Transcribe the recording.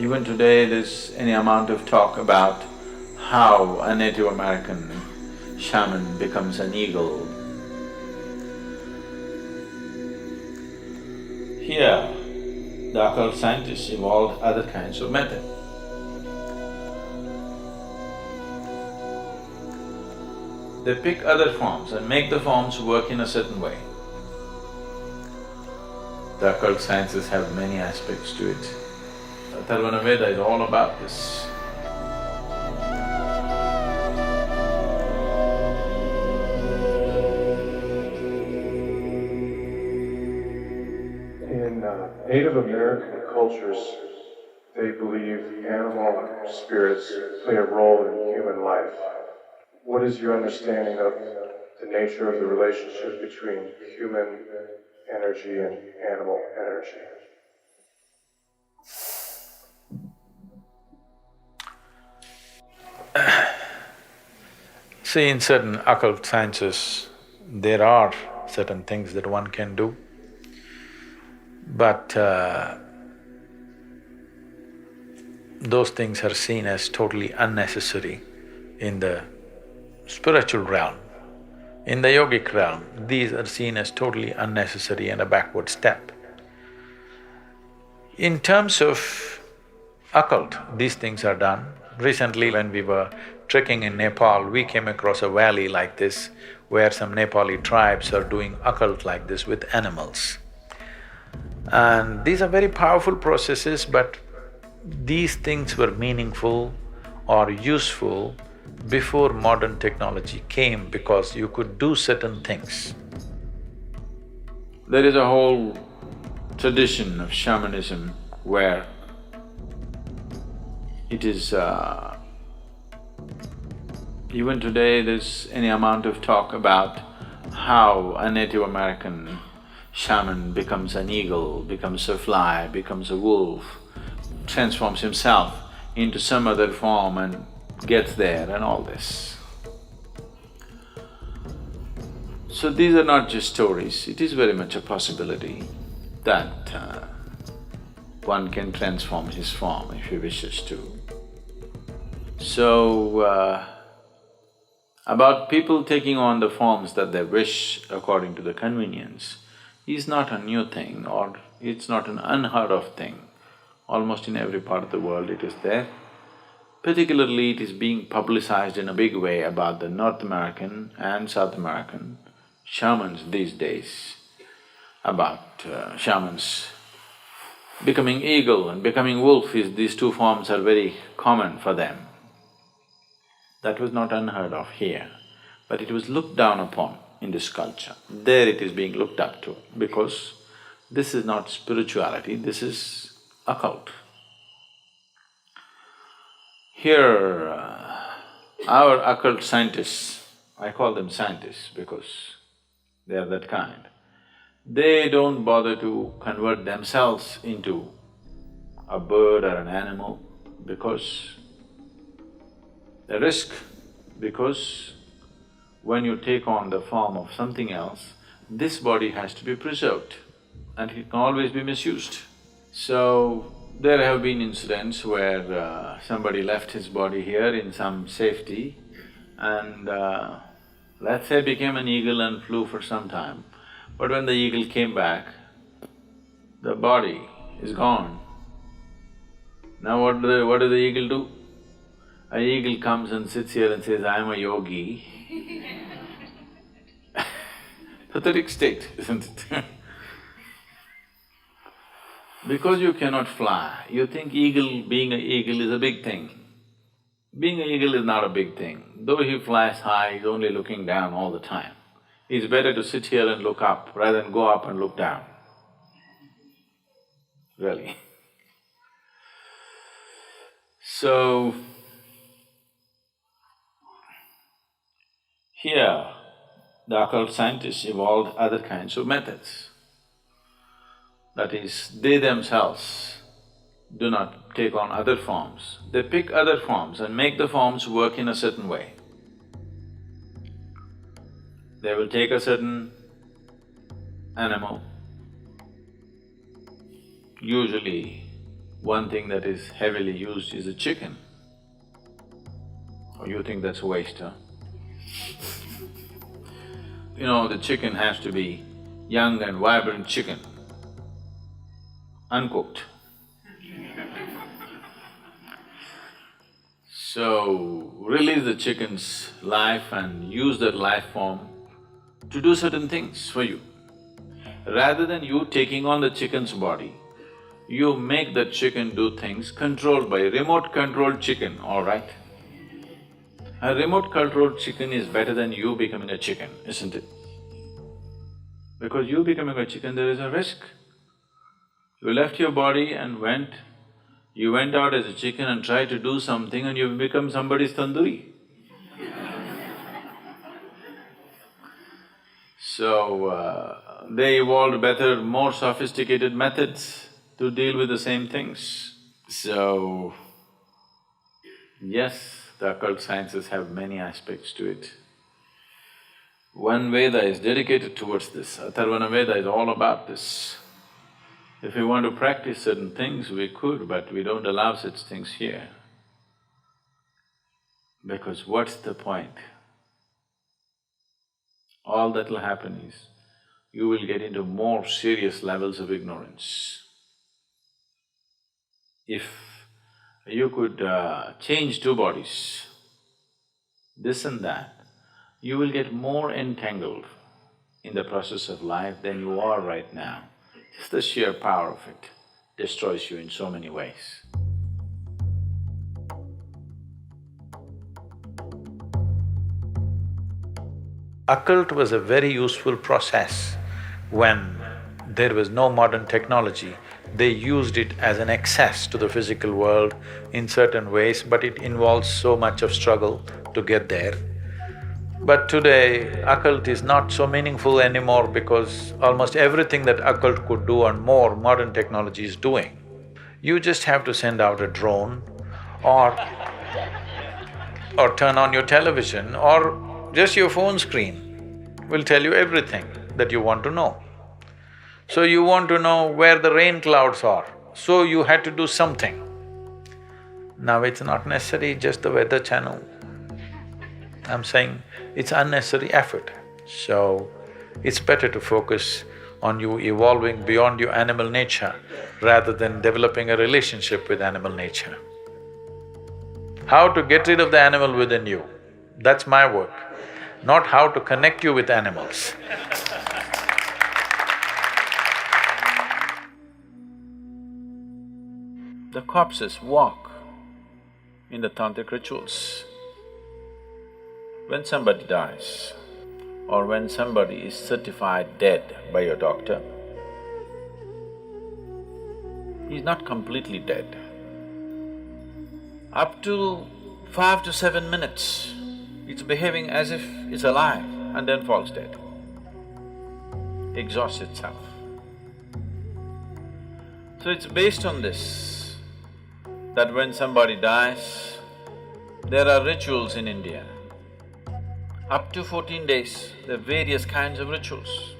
Even today there's any amount of talk about how a Native American shaman becomes an eagle. Here, the occult scientists evolved other kinds of method. They pick other forms and make the forms work in a certain way. The occult sciences have many aspects to it. Atharvana Veda is all about this. In Native American cultures, they believe animal spirits play a role in human life. What is your understanding of the nature of the relationship between human energy and animal energy? See, in certain occult sciences, there are certain things that one can do, but those things are seen as totally unnecessary in the spiritual realm. In the yogic realm, these are seen as totally unnecessary and a backward step. In terms of occult, these things are done. Recently when we were trekking in Nepal, we came across a valley like this where some Nepali tribes are doing occult like this with animals. And these are very powerful processes, but these things were meaningful or useful before modern technology came because you could do certain things. There is a whole tradition of shamanism where it is… even today there's any amount of talk about how a Native American shaman becomes an eagle, becomes a fly, becomes a wolf, transforms himself into some other form and gets there and all this. So these are not just stories, it is very much a possibility that one can transform his form if he wishes to. So, about people taking on the forms that they wish according to the convenience is not a new thing or it's not an unheard of thing. Almost in every part of the world it is there. Particularly it is being publicized in a big way about the North American and South American shamans these days, about shamans becoming eagle and becoming wolf these two forms are very common for them. That was not unheard of here, but it was looked down upon in this culture. There it is being looked up to because this is not spirituality, this is occult. Here, our occult scientists, I call them scientists because they are that kind, they don't bother to convert themselves into a bird or an animal because the risk, because when you take on the form of something else, this body has to be preserved and it can always be misused. So, there have been incidents where somebody left his body here in some safety and let's say became an eagle and flew for some time. But when the eagle came back, the body is gone. Now what does the eagle do? An eagle comes and sits here and says, I'm a yogi. Pathetic state, isn't it? Because you cannot fly, you think being an eagle is a big thing. Being an eagle is not a big thing. Though he flies high, he's only looking down all the time. It's better to sit here and look up rather than go up and look down. Really. So, here, the occult scientists evolved other kinds of methods. That is, they themselves do not take on other forms, they pick other forms and make the forms work in a certain way. They will take a certain animal, usually One thing that is heavily used is a chicken. Oh, you think that's a waste, huh? You know, the chicken has to be young and vibrant chicken, uncooked. So, release the chicken's life and use that life form to do certain things for you. Rather than you taking on the chicken's body, you make that chicken do things controlled by a remote-controlled chicken, all right? A remote-controlled chicken is better than you becoming a chicken, isn't it? Because you becoming a chicken, there is a risk. You left your body and you went out as a chicken and tried to do something and you've become somebody's tandoori. So, they evolved better, more sophisticated methods to deal with the same things. So, yes, the occult sciences have many aspects to it. One Veda is dedicated towards this, Atharvana Veda is all about this. If we want to practice certain things, we could, but we don't allow such things here. Because what's the point? All that'll happen is, you will get into more serious levels of ignorance. If you could change two bodies, this and that, you will get more entangled in the process of life than you are right now. Just the sheer power of it destroys you in so many ways. Occult was a very useful process when there was no modern technology. They used it as an access to the physical world in certain ways, but it involves so much of struggle to get there. But today, occult is not so meaningful anymore because almost everything that occult could do and more, modern technology is doing. You just have to send out a drone or turn on your television or just your phone screen will tell you everything that you want to know. So you want to know where the rain clouds are, so you had to do something. Now it's not necessary just the weather channel. I'm saying it's unnecessary effort. So, it's better to focus on you evolving beyond your animal nature rather than developing a relationship with animal nature. How to get rid of the animal within you, that's my work, not how to connect you with animals. The corpses walk in the tantric rituals. When somebody dies, or when somebody is certified dead by your doctor, he's not completely dead. Up to 5 to 7 minutes, it's behaving as if it's alive and then falls dead, exhausts itself. So it's based on this, that when somebody dies, there are rituals in India. Up to 14 days, there are various kinds of rituals.